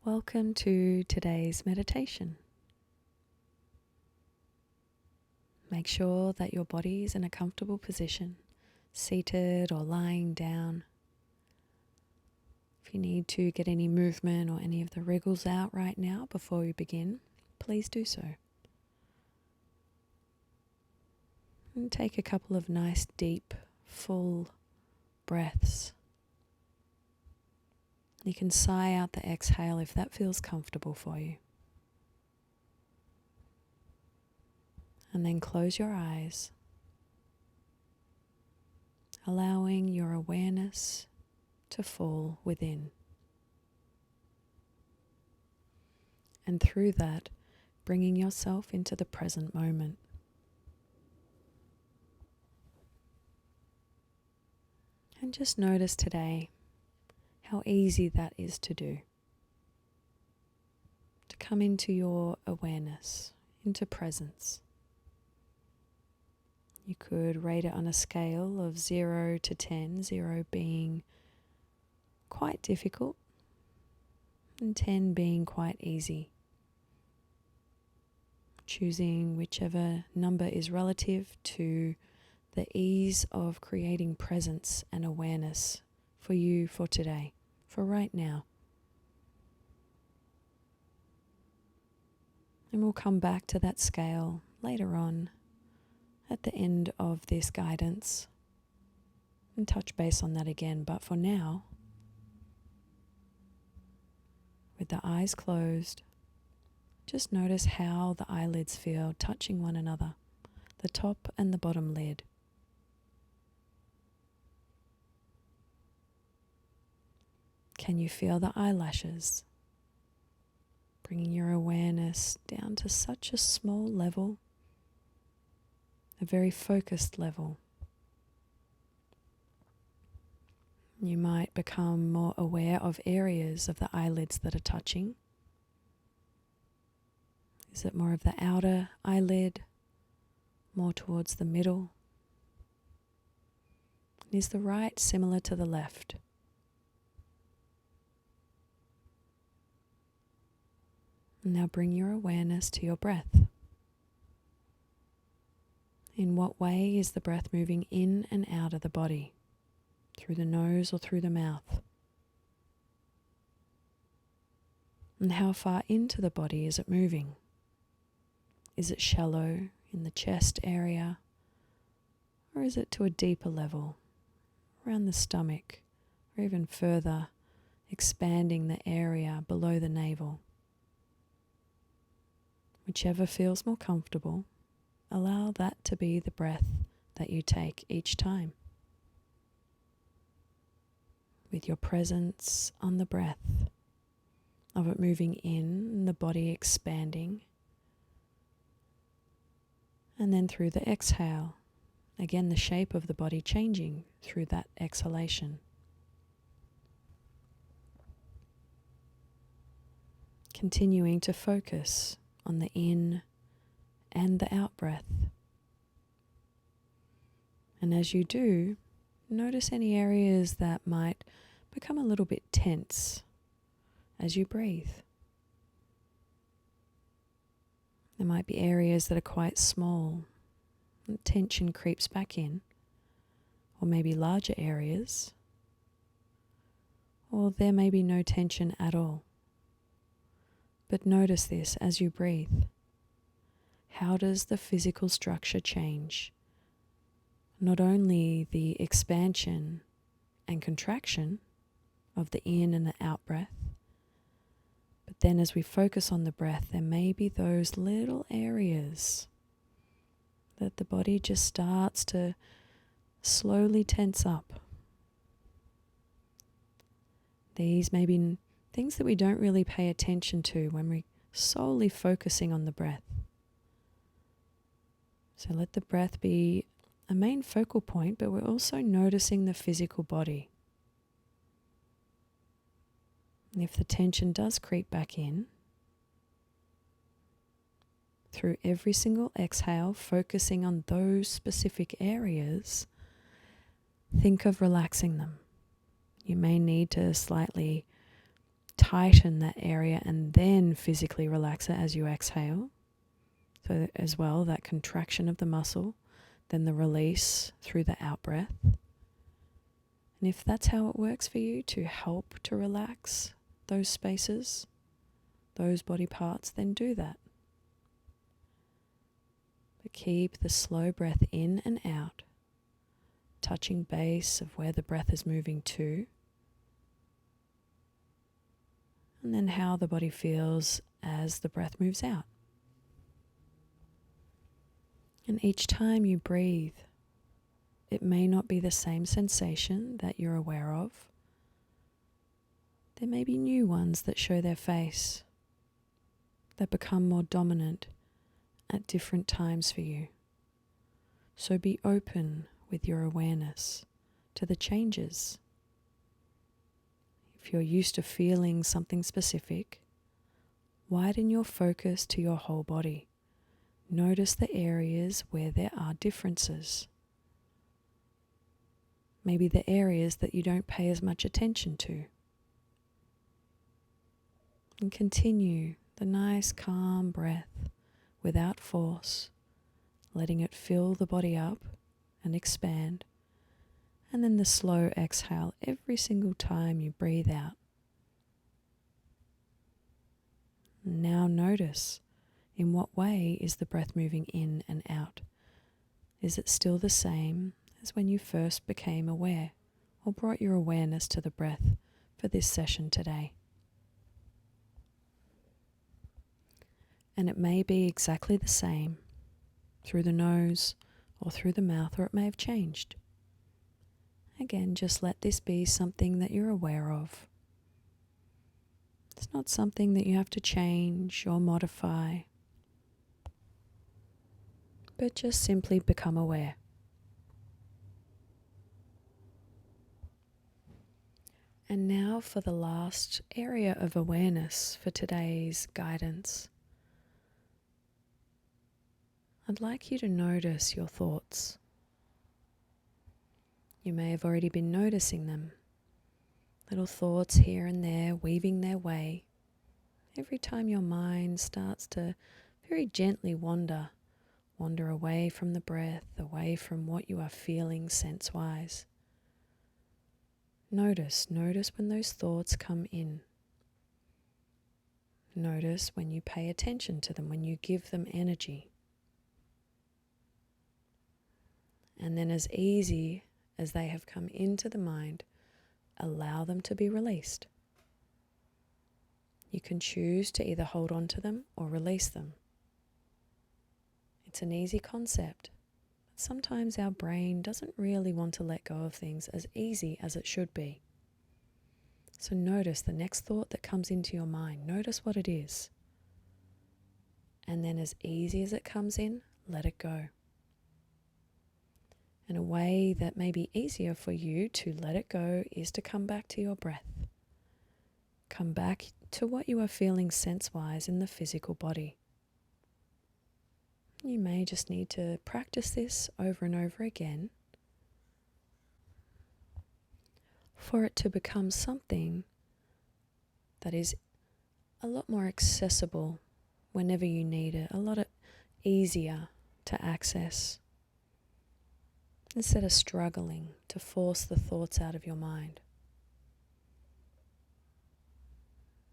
Welcome to today's meditation. Make sure that your body is in a comfortable position, seated or lying down. If you need to get any movement or any of the wriggles out right now before we begin, please do so. And take a couple of nice, deep, full breaths. You can sigh out the exhale if that feels comfortable for you. And then close your eyes, allowing your awareness to fall within. And through that, bringing yourself into the present moment. And just notice today how easy that is to do. To come into your awareness, into presence. You could rate it on a scale of 0 to 10, 0 being quite difficult and 10 being quite easy. Choosing whichever number is relative to the ease of creating presence and awareness for you for today, for right now. And we'll come back to that scale later on at the end of this guidance and touch base on that again. But for now, with the eyes closed, just notice how the eyelids feel touching one another, the top and the bottom lid. Can you feel the eyelashes? Bringing your awareness down to such a small level, a very focused level. You might become more aware of areas of the eyelids that are touching. Is it more of the outer eyelid, more towards the middle? Is the right similar to the left? Now bring your awareness to your breath. In what way is the breath moving in and out of the body? Through the nose or through the mouth? And how far into the body is it moving? Is it shallow in the chest area? Or is it to a deeper level, around the stomach, or even further, expanding the area below the navel? Whichever feels more comfortable, allow that to be the breath that you take each time. With your presence on the breath, of it moving in and the body expanding. And then through the exhale, again the shape of the body changing through that exhalation. Continuing to focus on the in and the out breath. And as you do, notice any areas that might become a little bit tense as you breathe. There might be areas that are quite small, and tension creeps back in, or maybe larger areas, or there may be no tension at all. But notice this as you breathe. How does the physical structure change? Not only the expansion and contraction of the in and the out breath, but then as we focus on the breath, there may be those little areas that the body just starts to slowly tense up. These may be things that we don't really pay attention to when we're solely focusing on the breath. So let the breath be a main focal point, but we're also noticing the physical body. And if the tension does creep back in, through every single exhale, focusing on those specific areas, think of relaxing them. You may need to slightly tighten that area and then physically relax it as you exhale. So as well, that contraction of the muscle, then the release through the out breath. And if that's how it works for you to help to relax those spaces, those body parts, then do that. But keep the slow breath in and out, touching base of where the breath is moving to, and then how the body feels as the breath moves out. And each time you breathe, it may not be the same sensation that you're aware of. There may be new ones that show their face, that become more dominant at different times for you. So be open with your awareness to the changes. If you're used to feeling something specific, widen your focus to your whole body. Notice the areas where there are differences. Maybe the areas that you don't pay as much attention to. And continue the nice calm breath without force, letting it fill the body up and expand. And then the slow exhale every single time you breathe out. Now notice, in what way is the breath moving in and out? Is it still the same as when you first became aware or brought your awareness to the breath for this session today? And it may be exactly the same through the nose or through the mouth, or it may have changed. Again, just let this be something that you're aware of. It's not something that you have to change or modify, but just simply become aware. And now for the last area of awareness for today's guidance. I'd like you to notice your thoughts. You may have already been noticing them. Little thoughts here and there weaving their way. Every time your mind starts to very gently wander away from the breath, away from what you are feeling sense-wise. Notice when those thoughts come in. Notice when you pay attention to them, when you give them energy. And then as easy as they have come into the mind, allow them to be released. You can choose to either hold on to them or release them. It's an easy concept, but sometimes our brain doesn't really want to let go of things as easy as it should be. So notice the next thought that comes into your mind. Notice what it is. And then as easy as it comes in, let it go. And a way that may be easier for you to let it go is to come back to your breath. Come back to what you are feeling sense-wise in the physical body. You may just need to practice this over and over again for it to become something that is a lot more accessible whenever you need it, a lot easier to access, instead of struggling to force the thoughts out of your mind.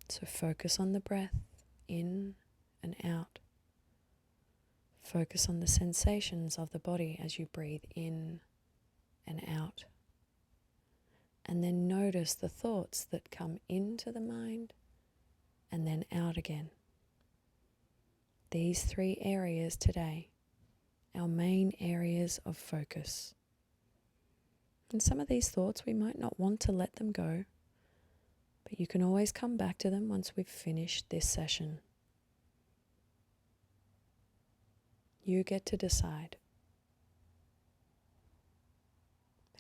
So focus on the breath in and out. Focus on the sensations of the body as you breathe in and out. And then notice the thoughts that come into the mind and then out again. These 3 areas today, our main areas of focus. And some of these thoughts we might not want to let them go, but you can always come back to them once we've finished this session. You get to decide.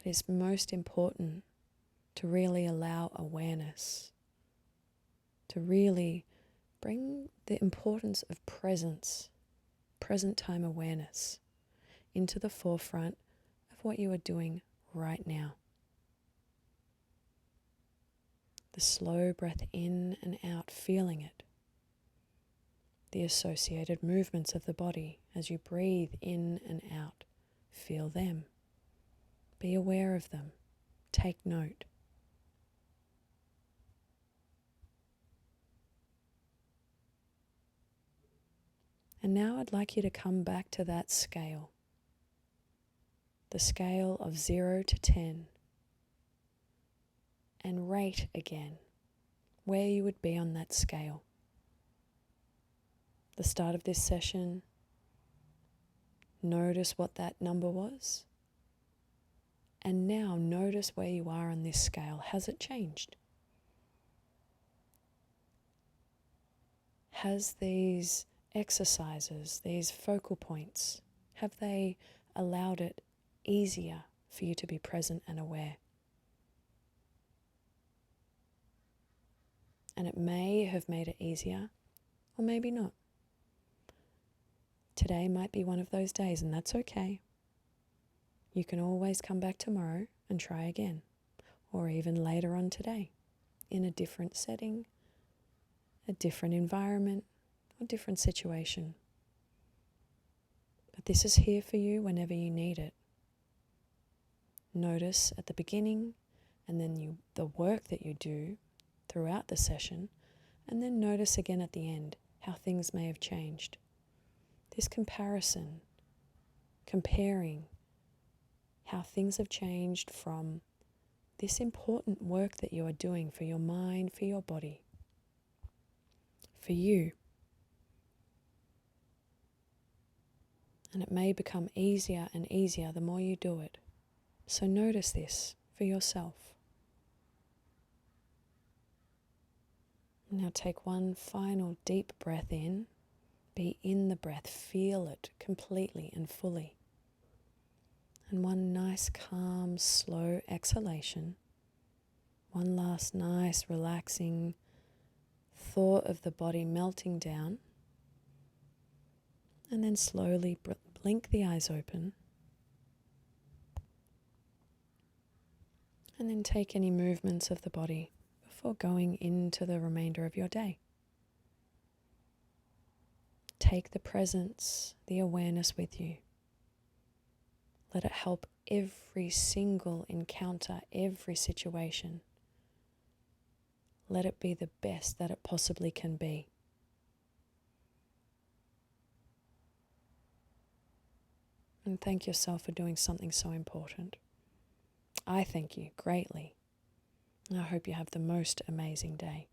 It is most important to really allow awareness, to really bring the importance of presence, present time awareness, into the forefront of what you are doing right now. The slow breath in and out, feeling it. The associated movements of the body as you breathe in and out. Feel them. Be aware of them. Take note. And now I'd like you to come back to that scale. The scale of 0 to 10. And rate again where you would be on that scale. The start of this session, notice what that number was. And now notice where you are on this scale. Has it changed? Has these exercises, these focal points, have they allowed it easier for you to be present and aware? And it may have made it easier, or maybe not. Today might be one of those days, and that's okay. You can always come back tomorrow and try again, or even later on today, in a different setting, a different environment, or different situation. But this is here for you whenever you need it. Notice at the beginning, and then the work that you do throughout the session, and then notice again at the end how things may have changed. This comparison, comparing how things have changed from this important work that you are doing for your mind, for your body, for you. And it may become easier and easier the more you do it. So notice this for yourself. Now take one final deep breath in. Be in the breath. Feel it completely and fully. And one nice, calm, slow exhalation. One last nice, relaxing thought of the body melting down. And then slowly blink the eyes open. And then take any movements of the body before going into the remainder of your day. Take the presence, the awareness with you. Let it help every single encounter, every situation. Let it be the best that it possibly can be. And thank yourself for doing something so important. I thank you greatly. I hope you have the most amazing day.